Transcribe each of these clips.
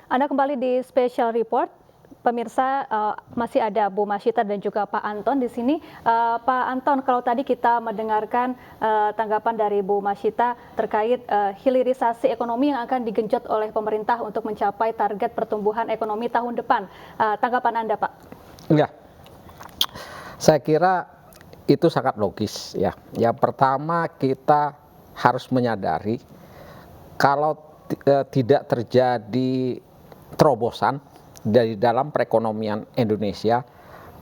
Anda kembali di Special Report. Pemirsa, masih ada Bu Masyita dan juga Pak Anton di sini. Pak Anton, kalau tadi kita mendengarkan tanggapan dari Bu Masyita terkait hilirisasi ekonomi yang akan digenjot oleh pemerintah untuk mencapai target pertumbuhan ekonomi tahun depan. Tanggapan Anda, Pak? Ya, saya kira itu sangat logis ya. Yang pertama, kita harus menyadari kalau tidak terjadi terobosan dari dalam perekonomian Indonesia,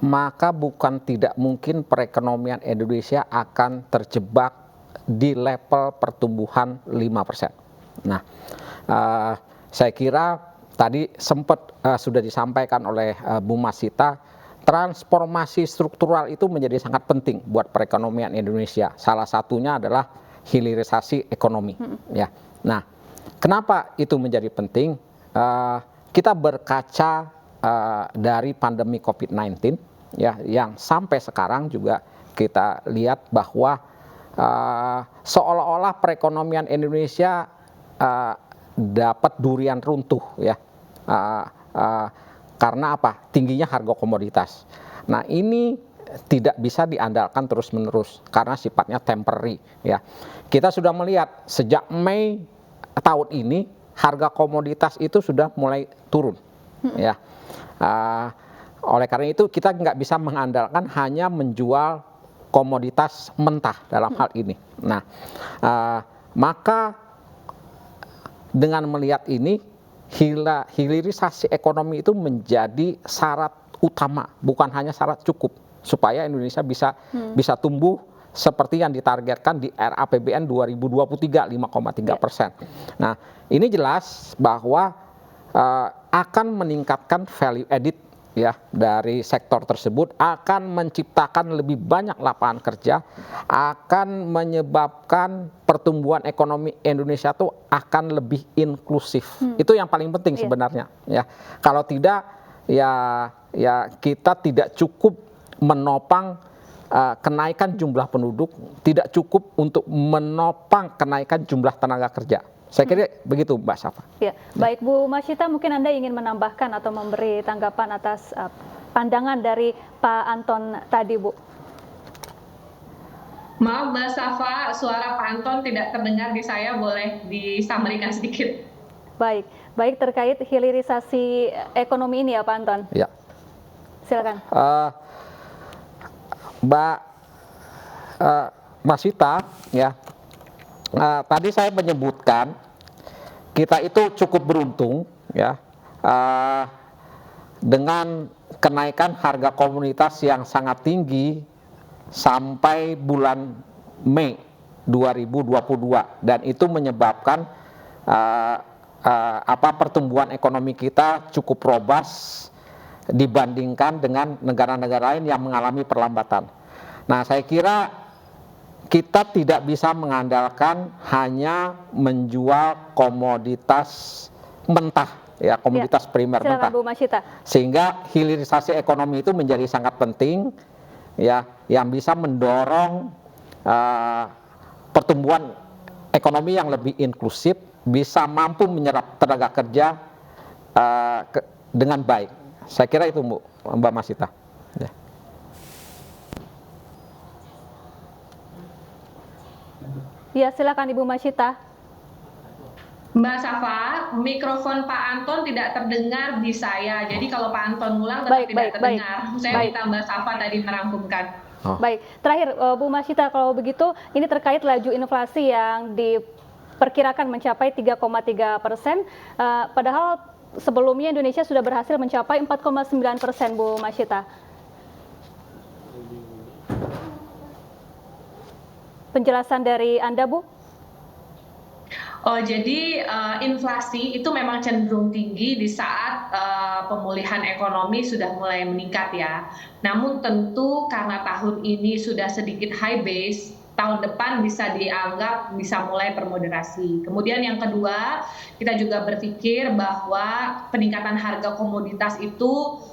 maka bukan tidak mungkin perekonomian Indonesia akan terjebak di level pertumbuhan 5%. Nah, saya kira tadi sempat sudah disampaikan oleh Bu Masyita, transformasi struktural itu menjadi sangat penting buat perekonomian Indonesia. Salah satunya adalah hilirisasi ekonomi. Ya. Nah, kenapa itu menjadi penting? Kita berkaca dari pandemi COVID-19 ya, yang sampai sekarang juga kita lihat bahwa seolah-olah perekonomian Indonesia dapat durian runtuh ya, karena apa? Tingginya harga komoditas. Nah, ini tidak bisa diandalkan terus-menerus karena sifatnya temporary ya. Kita sudah melihat sejak Mei tahun ini harga komoditas itu sudah mulai turun ya. Oleh karena itu kita nggak bisa mengandalkan hanya menjual komoditas mentah dalam hal ini. Nah, maka dengan melihat ini, hilirisasi ekonomi itu menjadi syarat utama, bukan hanya syarat cukup supaya Indonesia bisa tumbuh seperti yang ditargetkan di RAPBN 2023 5,3%. Nah, ini jelas bahwa akan meningkatkan value added ya dari sektor tersebut, akan menciptakan lebih banyak lapangan kerja, akan menyebabkan pertumbuhan ekonomi Indonesia itu akan lebih inklusif. Itu yang paling penting sebenarnya ya. Kalau tidak ya kita tidak cukup menopang kenaikan jumlah penduduk, tidak cukup untuk menopang kenaikan jumlah tenaga kerja. Saya kira begitu, Mbak Safa. Ya, baik Bu Masyita, mungkin Anda ingin menambahkan atau memberi tanggapan atas pandangan dari Pak Anton tadi, Bu. Maaf Mbak Safa, suara Pak Anton tidak terdengar di saya, boleh disamarikan sedikit. Baik terkait hilirisasi ekonomi ini ya Pak Anton. Ya. Silakan. Mbak Masyita ya, tadi saya menyebutkan kita itu cukup beruntung ya dengan kenaikan harga komoditas yang sangat tinggi sampai bulan Mei 2022, dan itu menyebabkan pertumbuhan ekonomi kita cukup robust dibandingkan dengan negara-negara lain yang mengalami perlambatan. Nah, saya kira kita tidak bisa mengandalkan hanya menjual komoditas mentah ya, komoditas primer mentah. Bu Masyita. Sehingga hilirisasi ekonomi itu menjadi sangat penting ya, yang bisa mendorong pertumbuhan ekonomi yang lebih inklusif, bisa mampu menyerap tenaga kerja dengan baik. Saya kira itu Mbak Masyita. Ya. Ya, silakan Ibu Masyita. Mbak Safa, mikrofon Pak Anton tidak terdengar di saya. Jadi kalau Pak Anton ulang tetap tidak terdengar. Saya minta Mbak Safa tadi merangkumkan. Baik, terakhir Bu Masyita, kalau begitu ini terkait laju inflasi yang diperkirakan mencapai 3,3%, padahal sebelumnya Indonesia sudah berhasil mencapai 4,9%, Bu Masyita. Penjelasan dari Anda, Bu? Oh, jadi inflasi itu memang cenderung tinggi di saat pemulihan ekonomi sudah mulai meningkat ya. Namun tentu karena tahun ini sudah sedikit high base, tahun depan bisa dianggap bisa mulai bermoderasi. Kemudian yang kedua, kita juga berpikir bahwa peningkatan harga komoditas itu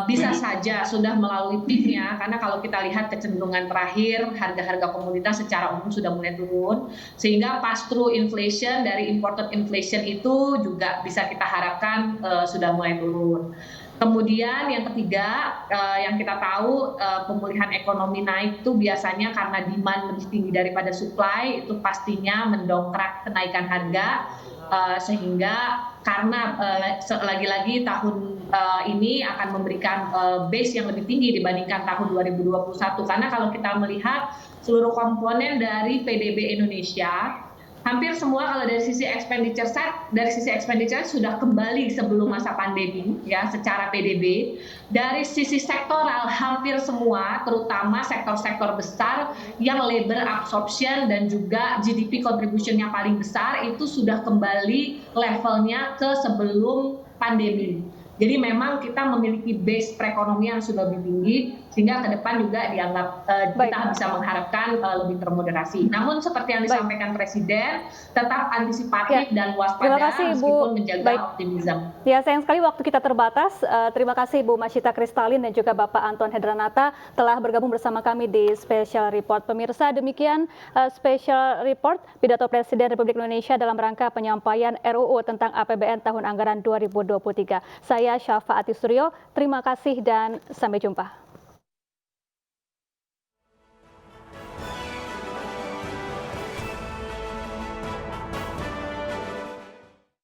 bisa saja sudah melalui peak-nya, karena kalau kita lihat kecenderungan terakhir harga-harga komoditas secara umum sudah mulai turun, sehingga pass-through inflation dari imported inflation itu juga bisa kita harapkan sudah mulai turun. Kemudian yang ketiga, yang kita tahu pemulihan ekonomi naik itu biasanya karena demand lebih tinggi daripada supply, itu pastinya mendongkrak kenaikan harga, sehingga karena lagi-lagi tahun ini akan memberikan base yang lebih tinggi dibandingkan tahun 2021. Karena kalau kita melihat seluruh komponen dari PDB Indonesia, hampir semua kalau dari sisi expenditure sudah kembali sebelum masa pandemi ya secara PDB. Dari sisi sektoral hampir semua, terutama sektor-sektor besar yang labor absorption dan juga GDP contribution-nya paling besar itu sudah kembali levelnya ke sebelum pandemi. Jadi memang kita memiliki base perekonomian yang sudah lebih tinggi, sehingga ke depan juga dianggap kita bisa mengharapkan lebih termoderasi. Namun seperti yang disampaikan Presiden, tetap antisipatif dan waspada meskipun menjaga optimisme. Ya, sayang sekali waktu kita terbatas. Terima kasih Bu Masyita Kristalin dan juga Bapak Anton Hedranata telah bergabung bersama kami di Special Report. Pemirsa, demikian Special Report pidato Presiden Republik Indonesia dalam rangka penyampaian RUU tentang APBN tahun anggaran 2023. Saya Syafa Atisuryo, terima kasih dan sampai jumpa.